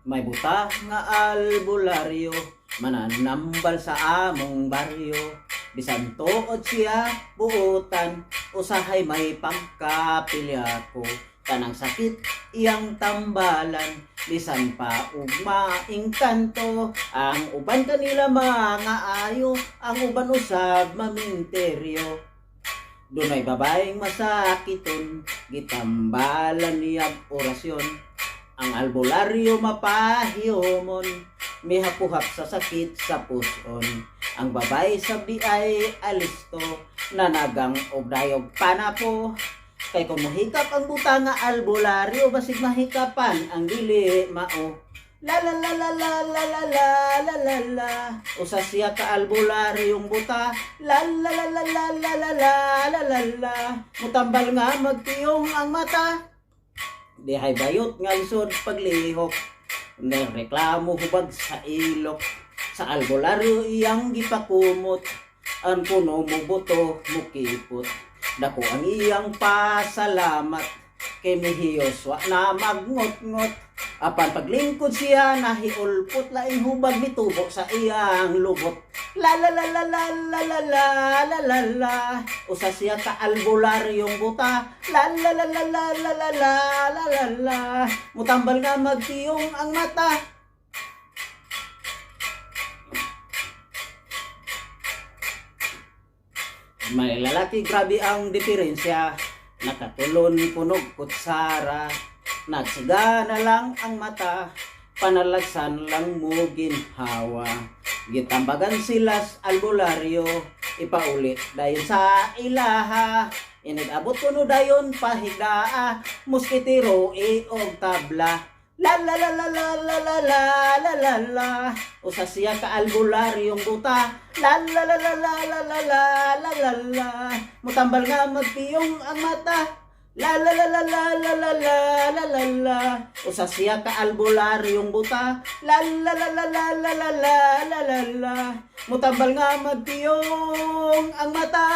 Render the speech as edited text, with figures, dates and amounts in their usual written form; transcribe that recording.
May buta nga albularyo, mananambal sa among baryo. Bisan tuod siya buutan, usahay may pagkapilya ko. Kanang sakit iyang tambalan, bisan pa ugmaing kanto. Ang uban kanila mga ayo, ang uban usab maminteryo. Dunay babaeng masakiton, gitambalan niyang orasyon. Ang albularyo mapahiyomon, mihapuhap sa sakit sa puson. Ang babae sabi ay alisto, nanagang og dayog panapo. Kay kung mahikap ang buta nga albularyo, basig mahikapan ang dili mao. La la la la la la la la la la la. Usa siya ka albularyong buta. La la la la la la la la la la la. Mutambal nga magtiyong ang mata. Dihay bayot nga isod paglihok. Nang reklamo hubag sa ilok. Sa albularyo iyang gipakumot. Ang puno mo buto mukipot. Dako ang iyang pasalamat. Kay mihiyos wa na magngot-ngot. Apan paglingkod siya nahiulpot, laing hubag mitubo sa iyang lubot. La la la la la la la la la la la. Usa siya ka albularyong buta. La la la la la la la la la la la. Mutambal nga magtiyong ang mata. May lalaki, grabe ang diferensya. Nakatulon punog kutsara. Nagsiga na lang ang mata. Panalagsan lang mo ginhawa. Gitambagan silas albularyo. Ipaulit dayon sa ilaha. Inigabot ko no dayon pahigdaa. Muskitiro og tabla. La la la la la la la la la la la. Usa siya ka albularyong buta. La la la la la la la la la la la. Mutambal nga magtiyong ang mata. La la la la la la la la la la la. Usa siya ka albularyong buta. La la la la la la la la la la la. Mutambal nga magtiyong ang mata.